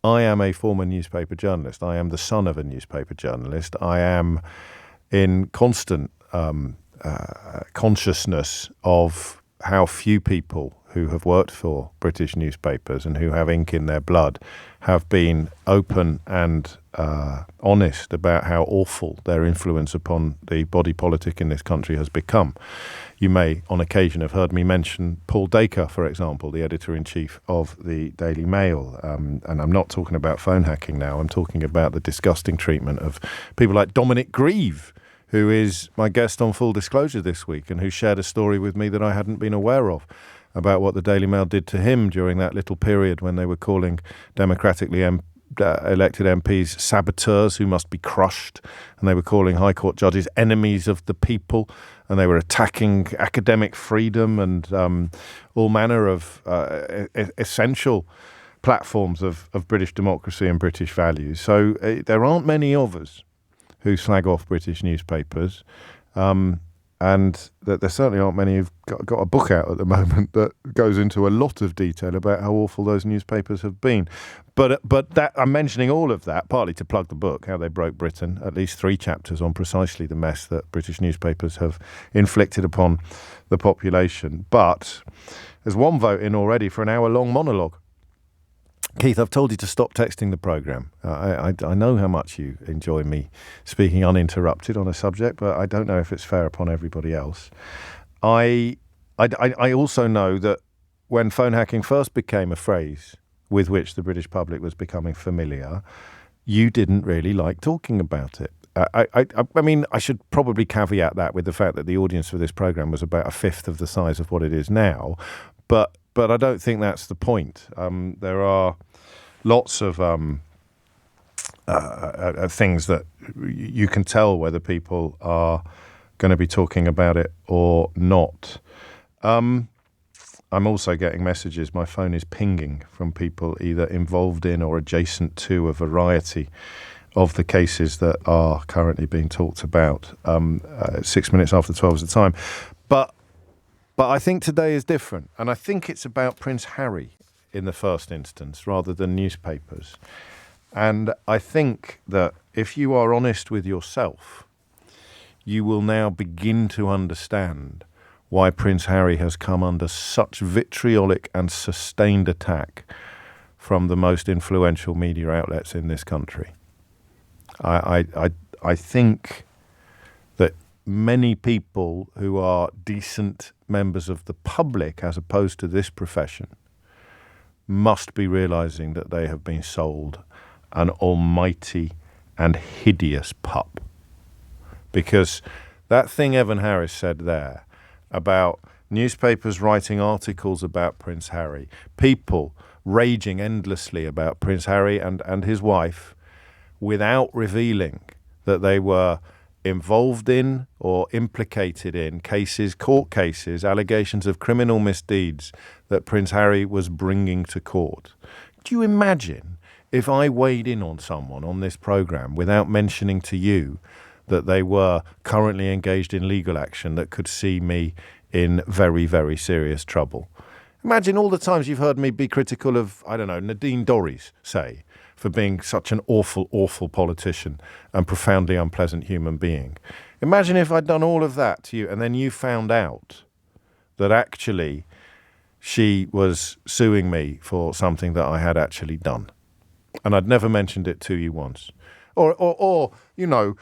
I am a former newspaper journalist. I am the son of a newspaper journalist. I am in constant consciousness of how few people who have worked for British newspapers and who have ink in their blood have been open and honest about how awful their influence upon the body politic in this country has become. You may, on occasion, have heard me mention Paul Dacre, for example, the editor-in-chief of the Daily Mail. And I'm not talking about phone hacking now. I'm talking about the disgusting treatment of people like Dominic Grieve, who is my guest on Full Disclosure this week and who shared a story with me that I hadn't been aware of about what the Daily Mail did to him during that little period when they were calling democratically elected MPs saboteurs who must be crushed, and they were calling High Court judges enemies of the people, and they were attacking academic freedom and all manner of essential platforms of British democracy and British values. So there aren't many of us who slag off British newspapers, and that there certainly aren't many who've got a book out at the moment that goes into a lot of detail about how awful those newspapers have been. But that I'm mentioning all of that partly to plug the book, How They Broke Britain, at least 3 chapters on precisely the mess that British newspapers have inflicted upon the population. But there's one vote in already for an hour-long monologue. Keith, I've told you to stop texting the programme. I know how much you enjoy me speaking uninterrupted on a subject, but I don't know if it's fair upon everybody else. I also know that when phone hacking first became a phrase with which the British public was becoming familiar, you didn't really like talking about it. I mean, I should probably caveat that with the fact that the audience for this programme was about a fifth of the size of what it is now, but I don't think that's the point. There are lots of things that you can tell whether people are going to be talking about it or not. I'm also getting messages. My phone is pinging from people either involved in or adjacent to a variety of the cases that are currently being talked about. 6 minutes after 12 is the time. But I think today is different, and I think it's about Prince Harry in the first instance rather than newspapers. And I think that if you are honest with yourself, you will now begin to understand why Prince Harry has come under such vitriolic and sustained attack from the most influential media outlets in this country. I think that many people who are decent members of the public, as opposed to this profession, must be realizing that they have been sold an almighty and hideous pup. Because that thing Evan Harris said there about newspapers writing articles about Prince Harry, people raging endlessly about Prince Harry and his wife without revealing that they were involved in or implicated in cases, court cases, allegations of criminal misdeeds that Prince Harry was bringing to court. Do you imagine if I weighed in on someone on this programme without mentioning to you that they were currently engaged in legal action that could see me in very, very serious trouble? Imagine all the times you've heard me be critical of, I don't know, Nadine Dorries, say, for being such an awful, awful politician and profoundly unpleasant human being. Imagine if I'd done all of that to you and then you found out that actually she was suing me for something that I had actually done. And I'd never mentioned it to you once. Or you know,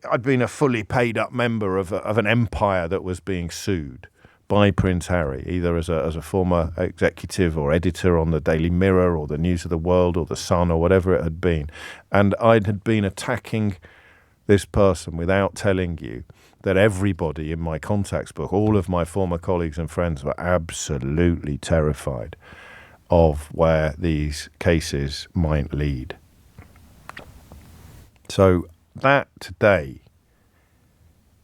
I'd been a fully paid up member of an empire that was being sued by Prince Harry, either as a former executive or editor on the Daily Mirror or the News of the World or the Sun or whatever it had been. And I had been attacking this person without telling you that everybody in my contacts book, all of my former colleagues and friends, were absolutely terrified of where these cases might lead. So that today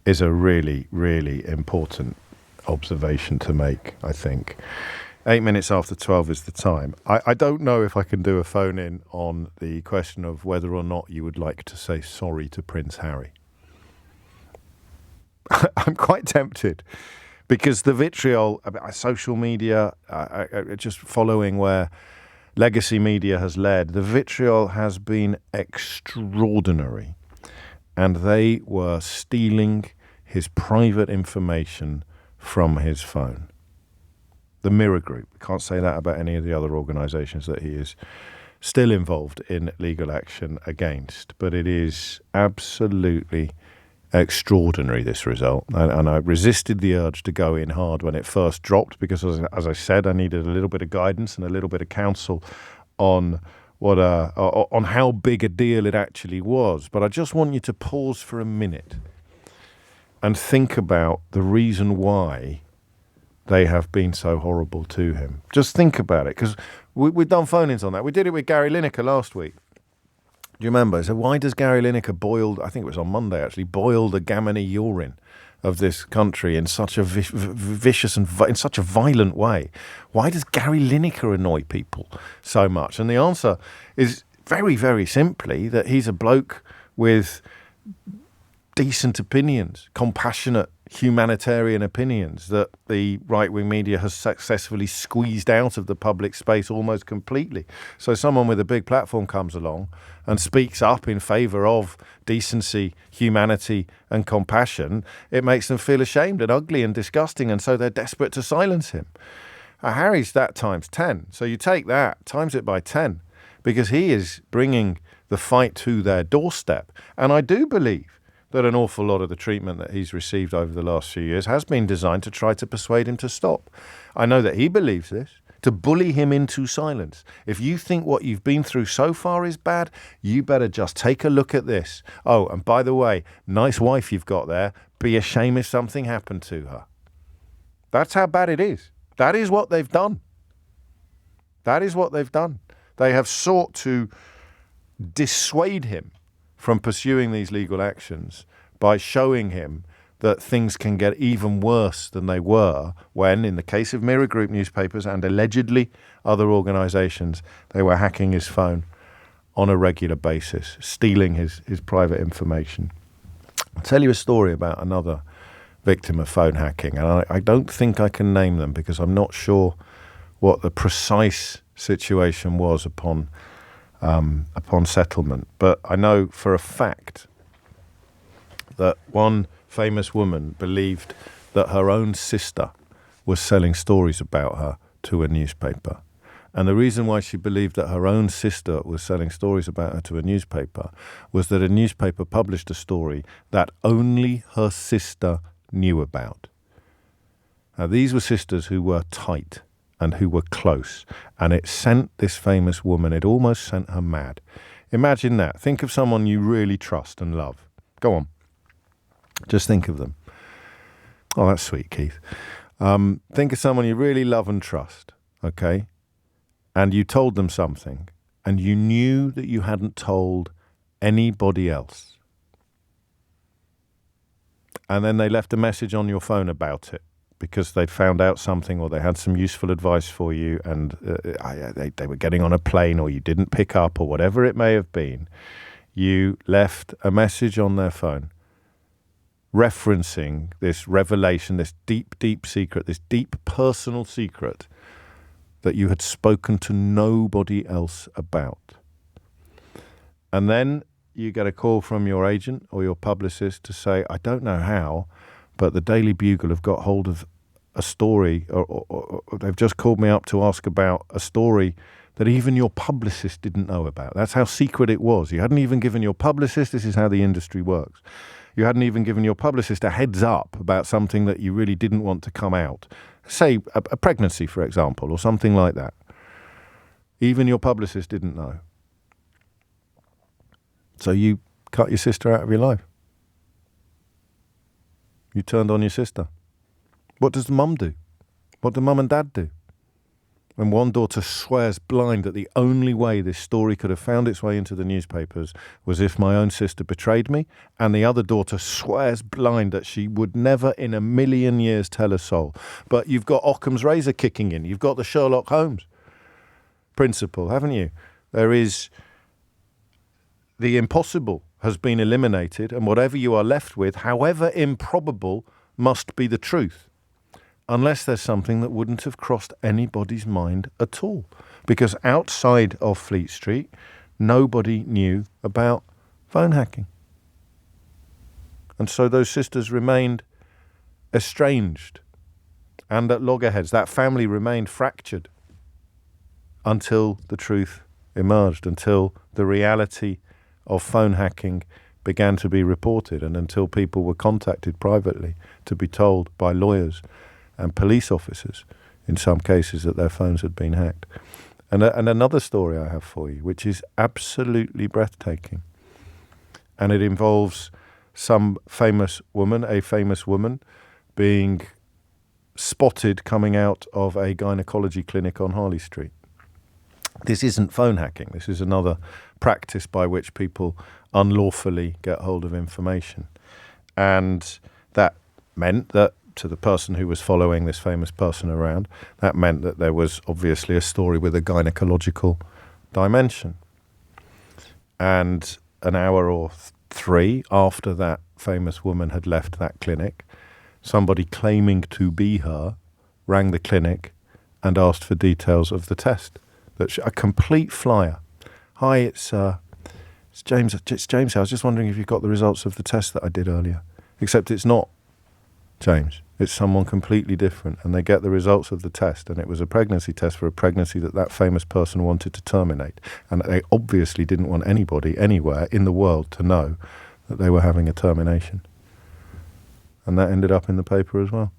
is a really, really important observation to make, I think. 8 minutes after 12 is the time. I don't know if I can do a phone in on the question of whether or not you would like to say sorry to Prince Harry. I'm quite tempted because the vitriol about social media, just following where legacy media has led, the vitriol has been extraordinary. And they were stealing his private information from his phone. The Mirror Group, can't say that about any of the other organisations that he is still involved in legal action against. But it is absolutely extraordinary, this result. And I resisted the urge to go in hard when it first dropped because, as I said, I needed a little bit of guidance and a little bit of counsel on on how big a deal it actually was. But I just want you to pause for a minute and think about the reason why they have been so horrible to him. Just think about it, because we've done phone-ins on that. We did it with Gary Lineker last week. Do you remember? So why does Gary Lineker boil, I think it was on Monday actually, boil the Gamini urine of this country in such a vicious and in such a violent way? Why does Gary Lineker annoy people so much? And the answer is very, very simply that he's a bloke with decent opinions, compassionate, humanitarian opinions that the right-wing media has successfully squeezed out of the public space almost completely. So someone with a big platform comes along and speaks up in favour of decency, humanity and compassion. It makes them feel ashamed and ugly and disgusting, and so they're desperate to silence him. Harry's that times 10. So you take that, times it by 10, because he is bringing the fight to their doorstep. And I do believe that an awful lot of the treatment that he's received over the last few years has been designed to try to persuade him to stop. I know that he believes this, to bully him into silence. If you think what you've been through so far is bad, you better just take a look at this. Oh, and by the way, nice wife you've got there. Be ashamed if something happened to her. That's how bad it is. That is what they've done. That is what they've done. They have sought to dissuade him from pursuing these legal actions by showing him that things can get even worse than they were when, in the case of Mirror Group newspapers and allegedly other organisations, they were hacking his phone on a regular basis, stealing his private information. I'll tell you a story about another victim of phone hacking, and I don't think I can name them because I'm not sure what the precise situation was upon settlement. But I know for a fact that one famous woman believed that her own sister was selling stories about her to a newspaper. And the reason why she believed that her own sister was selling stories about her to a newspaper was that a newspaper published a story that only her sister knew about. Now, these were sisters who were tight and who were close, and it sent this famous woman, it almost sent her mad. Imagine that. Think of someone you really trust and love. Go on. Just think of them. Oh, that's sweet, Keith. Think of someone you really love and trust, okay? And you told them something, and you knew that you hadn't told anybody else. And then they left a message on your phone about it, because they'd found out something or they had some useful advice for you, and they were getting on a plane or you didn't pick up or whatever it may have been. You left a message on their phone referencing this revelation, this deep, deep secret, this deep personal secret that you had spoken to nobody else about. And then you get a call from your agent or your publicist to say, I don't know how, but the Daily Bugle have got hold of a story, or they've just called me up to ask about a story that even your publicist didn't know about. That's how secret it was. You hadn't even given your publicist, this is how the industry works, you hadn't even given your publicist a heads up about something that you really didn't want to come out. Say a pregnancy, for example, or something like that. Even your publicist didn't know. So you cut your sister out of your life. You turned on your sister. What does the mum do? What do mum and dad do? When one daughter swears blind that the only way this story could have found its way into the newspapers was if my own sister betrayed me, and the other daughter swears blind that she would never in a million years tell a soul. But you've got Occam's razor kicking in. You've got the Sherlock Holmes principle, haven't you? There is the impossible has been eliminated, and whatever you are left with, however improbable, must be the truth. Unless there's something that wouldn't have crossed anybody's mind at all. because outside of Fleet Street, nobody knew about phone hacking. And so those sisters remained estranged. And at loggerheads, that family remained fractured until the truth emerged, until the reality of phone hacking began to be reported, and until people were contacted privately to be told by lawyers and police officers, in some cases, that their phones had been hacked. And another story I have for you, which is absolutely breathtaking. And it involves a famous woman being spotted coming out of a gynecology clinic on Harley Street. This isn't phone hacking. This is another practice by which people unlawfully get hold of information. And that meant that to the person who was following this famous person around, that meant that there was obviously a story with a gynecological dimension. And an hour or three after that famous woman had left that clinic, somebody claiming to be her rang the clinic and asked for details of the test. A complete flyer. Hi, it's James. It's James here. I was just wondering if you got the results of the test that I did earlier. Except it's not James. It's someone completely different. And they get the results of the test, and it was a pregnancy test for a pregnancy that famous person wanted to terminate. And they obviously didn't want anybody anywhere in the world to know that they were having a termination. And that ended up in the paper as well.